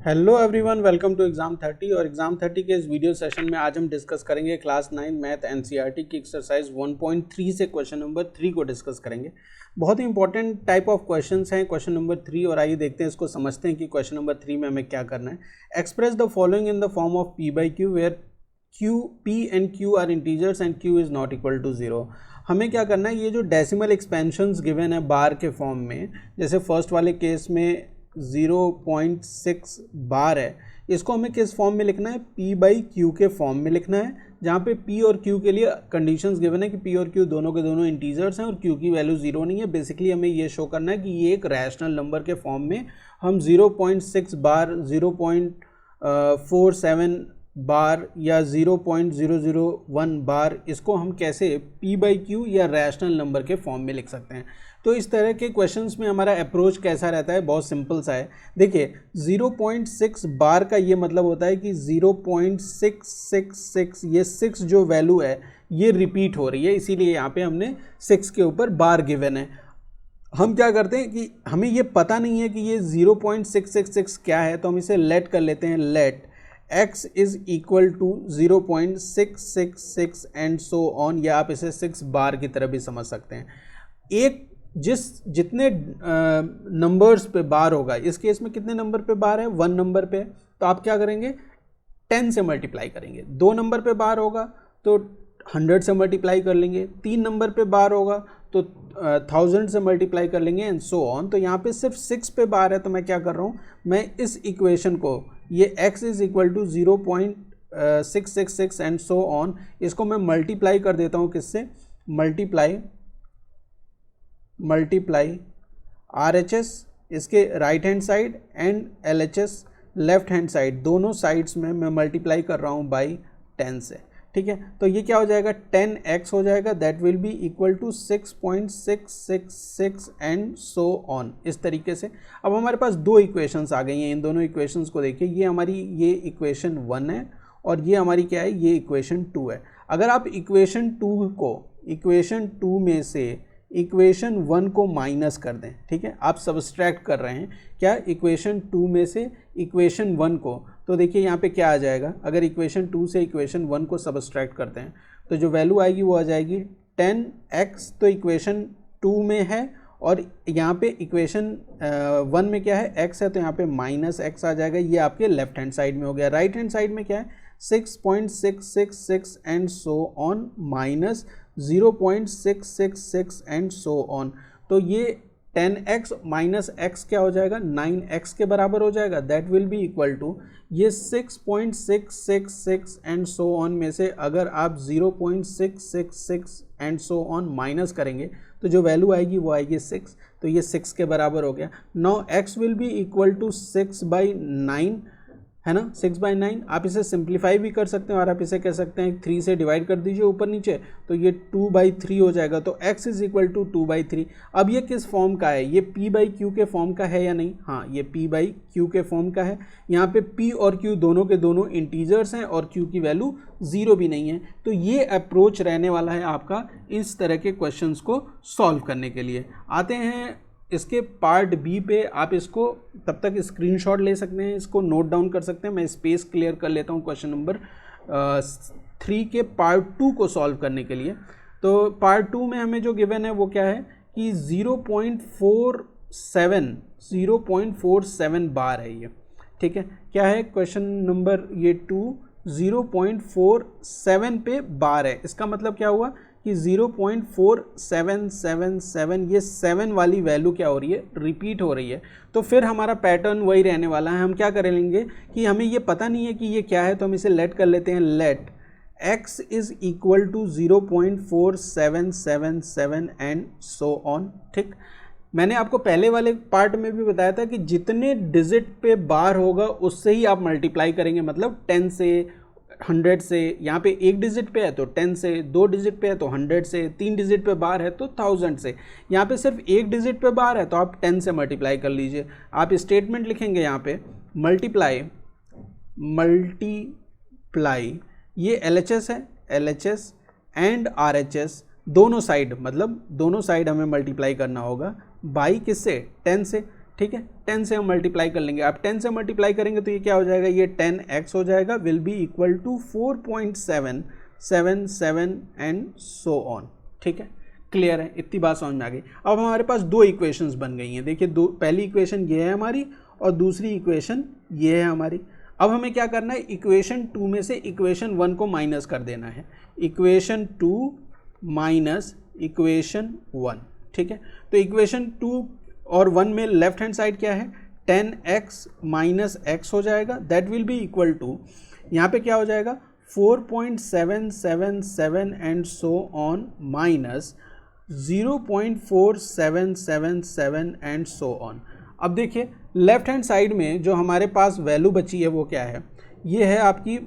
Hello everyone, welcome to exam 30। और exam 30 के इस वीडियो सेशन में आज हम डिस्कस करेंगे क्लास 9 मैथ एनसीईआरटी की एक्सरसाइज 1.3 से क्वेश्चन नंबर 3 को डिस्कस करेंगे। बहुत ही इंपॉर्टेंट टाइप ऑफ क्वेश्चंस हैं क्वेश्चन नंबर 3, और आइए देखते हैं इसको, समझते हैं कि क्वेश्चन नंबर 3 में हमें क्या करना है। Express the following in the form of p by q where q p and q are integers and q is not equal to 0। हमें क्या करना है, ये जो डेसिमल एक्सपेंशंस गिवन है बार के फॉर्म में, जैसे फर्स्ट वाले केस में 0.6 बार है, इसको हमें किस फॉर्म में लिखना है, p बाई क्यू के फॉर्म में लिखना है, जहाँ पे p और q के लिए कंडीशंस गिवन है कि p और q दोनों के दोनों इंटीजर्स हैं और q की वैल्यू 0 नहीं है। बेसिकली हमें ये शो करना है कि ये एक रैशनल नंबर के फॉर्म में हम 0.6 बार, 0.47 बार या 0.001 बार, इसको हम कैसे p बाई क्यू या रैशनल नंबर के फॉर्म में लिख सकते हैं। तो इस तरह के क्वेश्चंस में हमारा अप्रोच कैसा रहता है, बहुत सिंपल सा है। देखिए 0.6 बार का ये मतलब होता है कि 0.666, ये 6 जो वैल्यू है ये रिपीट हो रही है, इसीलिए यहाँ पे हमने 6 के ऊपर बार गिवन है। हम क्या करते हैं कि हमें ये पता नहीं है कि ये 0.666 क्या है, तो हम इसे लेट कर लेते हैं, let x is equal to 0.666 and so on, या आप इसे 6 बार की तरह भी समझ सकते हैं। एक जितने नंबर्स पे बार होगा, इस केस में कितने नंबर पे बार है, 1 नंबर पे, तो आप क्या करेंगे 10 से मल्टीप्लाई करेंगे। 2 नंबर पे बार होगा तो 100 से मल्टीप्लाई कर लेंगे। 3 नंबर पे बार होगा तो 1000 से मल्टीप्लाई कर लेंगे एंड सो ऑन। तो यहाँ पे सिर्फ 6 पे बार है, तो मैं क्या कर रहा हूँ, मैं इस इक्वेशन को, ये x is equal to 0.666 and so on, इसको मैं मल्टीप्लाई कर देता हूँ किससे, मल्टीप्लाई RHS इसके right hand side and LHS left hand side, दोनों साइड्स में मैं मल्टीप्लाई कर रहा हूँ बाई 10 से। ठीक है, तो ये क्या हो जाएगा, 10x हो जाएगा, that will be equal to 6.666 and so on, इस तरीके से। अब हमारे पास दो इक्वेशंस आ गई हैं, इन दोनों इक्वेशंस को देखिए, ये हमारी ये इक्वेशन 1 है और ये हमारी क्या है, ये इक्वेशन 2 है। अगर आप इक्वेशन 2 को इक्वेशन 2 में से इक्वेशन 1 को माइनस कर दें, ठीक है, आप सब्सट्रैक्ट कर रहे हैं क्या, इक्वेशन 2 में से इक्वेशन 1 को, तो देखिए यहाँ पे क्या आ जाएगा, अगर इक्वेशन 2 से इक्वेशन 1 को सब्सट्रैक्ट करते हैं तो जो वैल्यू आएगी वो आ जाएगी 10x, तो इक्वेशन 2 में है, और यहाँ पे इक्वेशन 1 में क्या है, x है, तो यहाँ पे माइनस x आ जाएगा। ये आपके लेफ्ट हैंड साइड में हो गया। राइट हैंड साइड में क्या है, 6.666 and so on minus 0.666 and so on, तो ये 10x माइनस x क्या हो जाएगा, 9x के बराबर हो जाएगा, that will be equal to, ये 6.666 एंड सो ऑन में से अगर आप 0.666 एंड सो ऑन माइनस करेंगे तो जो वैल्यू आएगी वो आएगी 6, तो ये 6 के बराबर हो गया। Now x will be equal to 6/9, है ना, 6/9। आप इसे सिंप्लीफाई भी कर सकते हैं और आप इसे कह सकते हैं 3 से डिवाइड कर दीजिए ऊपर नीचे, तो ये 2/3 हो जाएगा, तो x इज इक्वल टू 2/3। अब ये किस फॉर्म का है, ये p बाई क्यू के फॉर्म का है या नहीं, हाँ ये p बाई क्यू के फॉर्म का है। यहाँ पे p और q दोनों के दोनों इंटीजर्स हैं और q की वैल्यू 0 भी नहीं है। तो ये अप्रोच रहने वाला है आपका इस तरह के क्वेश्चंस को सॉल्व करने के लिए। आते हैं इसके पार्ट बी पे, आप इसको तब तक स्क्रीनशॉट ले सकते हैं, इसको नोट डाउन कर सकते हैं। मैं स्पेस क्लियर कर लेता हूँ क्वेश्चन नंबर 3 के पार्ट 2 को सॉल्व करने के लिए। तो पार्ट 2 में हमें जो गिवन है वो क्या है कि 0.47 बार है ये, ठीक है, क्या है क्वेश्चन नंबर ये 2, 0.47 पे बार है। इसका मतलब क्या हुआ कि 0.4777, ये 7 वाली वैल्यू क्या हो रही है, रिपीट हो रही है। तो फिर हमारा पैटर्न वही रहने वाला है। हम क्या करेंगे कि हमें ये पता नहीं है कि ये क्या है, तो हम इसे लेट कर लेते हैं, let x is equal to 0.4777 and so on. ठीक, मैंने आपको पहले वाले पार्ट में भी बताया था कि जितने डिजिट पे बार होगा उससे ही आप मल्टीप्लाई करेंगे, मतलब 10 से, 100 से, यहाँ पे 1 डिजिट पे है तो 10 से, 2 डिजिट पे है तो 100 से, 3 डिजिट पे बार है तो 1000 से, यहाँ पे सिर्फ 1 डिजिट पे बार है तो आप 10 से मल्टीप्लाई कर लीजिए। आप स्टेटमेंट लिखेंगे यहाँ पे मल्टीप्लाई, ये LHS है, LHS एंड RHS दोनों साइड, मतलब दोनों साइड हमें मल्टीप्लाई करना होगा बाई किससे, 10 से। ठीक है, 10 से हम मल्टीप्लाई कर लेंगे। आप 10 से मल्टीप्लाई करेंगे तो ये क्या हो जाएगा, ये 10x हो जाएगा, will be equal to 4.777 and so on. ठीक है, क्लियर है, इतनी बात समझ में आ गई। अब हमारे पास दो इक्वेशंस बन गई हैं। देखिए, पहली इक्वेशन ये है हमारी और दूसरी इक्वेशन ये है हमारी। अब हमें क्या करना है, इक्वेशन 2 में से इक्वेशन 1 को माइनस कर देना है। Equation 2 minus equation 1। ठीक है, तो इक्वेशन 2 और 1 में लेफ्ट हैंड साइड क्या है, 10x माइनस x हो जाएगा, that will be equal to, यहाँ पे क्या हो जाएगा 4.777 and so on minus 0.4777 and so on. अब देखिए, लेफ्ट हैंड साइड में जो हमारे पास वैल्यू बची है वो क्या है, ये है आपकी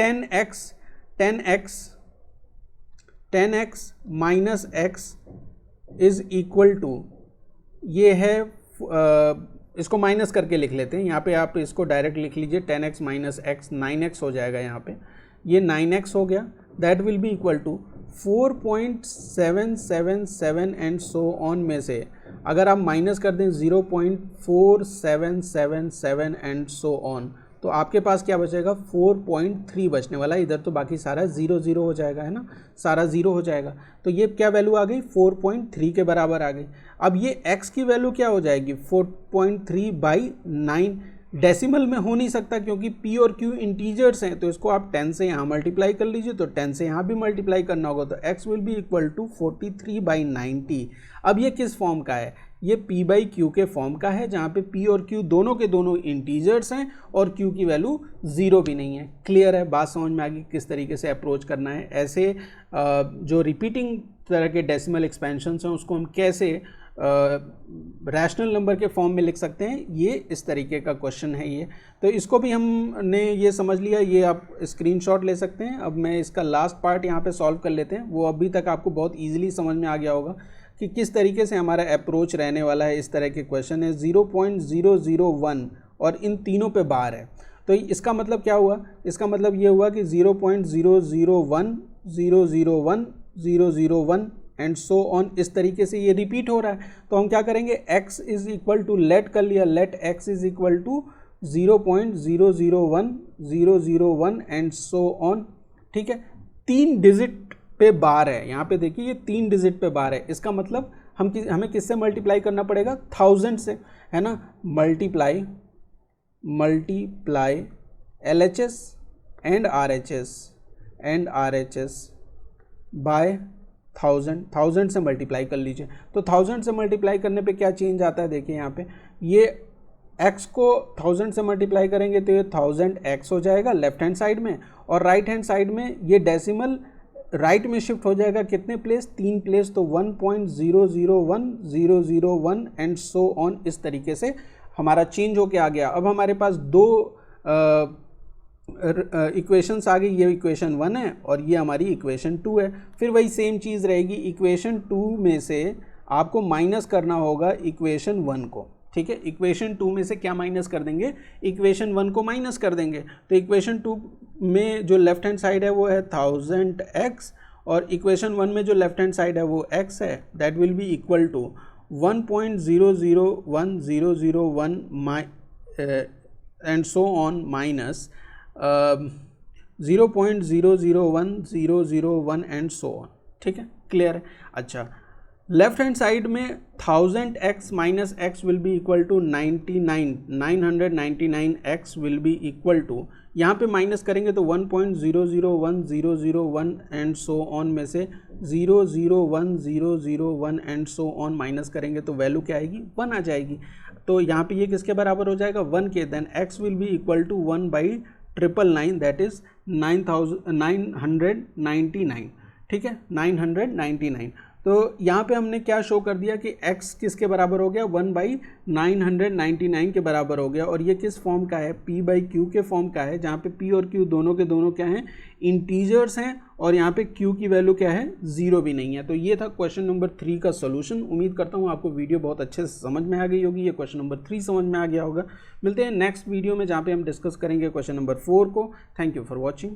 10x minus x is equal to, ये है इसको माइनस करके लिख लेते हैं, यहाँ पे आप इसको डायरेक्ट लिख लीजिए, 10x माइनस x 9x हो जाएगा, यहाँ पे ये 9x हो गया, that will be equal to 4.777 and so on में से अगर आप माइनस कर दें 0.4777 एंड सो ऑन, तो आपके पास क्या बचेगा 4.3 बचने वाला है। इधर तो बाकी सारा 0 0 हो जाएगा, है ना, सारा 0 हो जाएगा। तो ये क्या वैल्यू आ गई, 4.3 के बराबर आ गई। अब ये x की वैल्यू क्या हो जाएगी, 4.3/9। डेसिमल में हो नहीं सकता क्योंकि p और q इंटीजर्स हैं, तो इसको आप 10 से यहाँ मल्टीप्लाई कर लीजिए, तो 10 से यहाँ भी मल्टीप्लाई करना होगा, तो x will be equal to 43/90। अब ये किस फॉर्म का है, ये p/q के फॉर्म का है, जहाँ पे p और q दोनों के दोनों इंटीजर्स हैं और q की वैल्यू 0 भी नहीं है। क्लियर है, बात समझ में आ गई किस तरीके से अप्रोच करना है। ऐसे जो रिपीटिंग तरह के डेसिमल एक्सपेंशंस हैं उसको हम कैसे रैशनल नंबर के फॉर्म में लिख सकते हैं, ये इस तरीके का क्वेश्चन है ये। तो इसको भी हमने ये समझ लिया, ये आप स्क्रीनशॉट ले सकते हैं। अब मैं इसका लास्ट पार्ट यहाँ पे सॉल्व कर लेते हैं, वो अभी तक आपको बहुत ईजिली समझ में आ गया होगा कि किस तरीके से हमारा अप्रोच रहने वाला है। इस तरह के क्वेश्चन है 0.001 और इन तीनों पे बार है, तो इसका मतलब क्या हुआ, इसका मतलब ये हुआ कि 0.001 001 001 एंड सो ऑन, इस तरीके से ये रिपीट हो रहा है। तो हम क्या करेंगे, x is equal to let कर लिया, let x is equal to 0.001 001 and so on. ठीक है, 3 डिजिट पे बार है, यहाँ पे देखिए ये 3 डिजिट पे बार है। इसका मतलब हमें किससे मल्टीप्लाई करना पड़ेगा, 1000 से, है ना। Multiply LHS and RHS by 1000 से मल्टीप्लाई कर लीजिए। तो 1000 से मल्टीप्लाई करने पे क्या चेंज आता है, देखिए यहाँ पे ये x को 1000 से मल्टीप्लाई करेंगे तो ये 1000x हो जाएगा लेफ्ट हैंड साइड में, और राइट हैंड साइड में ये डेसिमल राइट में शिफ्ट हो जाएगा कितने प्लेस, 3 प्लेस, तो 1.001 001 एंड सो ऑन। इस तरीके से हमारा चेंज होके आ गया। अब हमारे पास दो इक्वेशंस आ गई, ये इक्वेशन 1 है और ये हमारी इक्वेशन 2 है। फिर वही सेम चीज़ रहेगी, इक्वेशन 2 में से आपको माइनस करना होगा इक्वेशन 1 को। ठीक है, इक्वेशन 2 में से क्या माइनस कर देंगे, इक्वेशन 1 को माइनस कर देंगे। तो इक्वेशन 2 में जो लेफ्ट हैंड साइड है वो है 1000x और इक्वेशन 1 में जो लेफ्ट हैंड साइड है वो x है, that will be equal to 1.001 001 and so on minus 0.001 001 and so on. ठीक है, क्लियर है। अच्छा, लेफ्ट हैंड साइड में 1000x minus x will be equal to 999x will be equal to, यहाँ पे माइनस करेंगे तो 1.001 001 एंड सो ऑन में से 001 001 एंड सो ऑन माइनस करेंगे तो वैल्यू क्या आएगी, 1 आ जाएगी। तो यहाँ पे ये किसके बराबर हो जाएगा, 1 के। Then x will be equal to 1/999 that is 999। ठीक है, 999। तो यहाँ पे हमने क्या शो कर दिया कि x किसके बराबर हो गया, 1/999 के बराबर हो गया। और ये किस फॉर्म का है, p/q के फॉर्म का है, जहाँ पे p और q दोनों के दोनों क्या हैं, इंटीजर्स हैं, और यहाँ पे q की वैल्यू क्या है, 0 भी नहीं है। तो ये था क्वेश्चन नंबर 3 का सोल्यूशन। उम्मीद करता हूँ आपको वीडियो बहुत अच्छे से समझ में आ गई होगी, ये क्वेश्चन नंबर 3 समझ में आ गया होगा। मिलते हैं नेक्स्ट वीडियो में जहाँ पे हम डिस्कस करेंगे क्वेश्चन नंबर 4 को। Thank you for watching.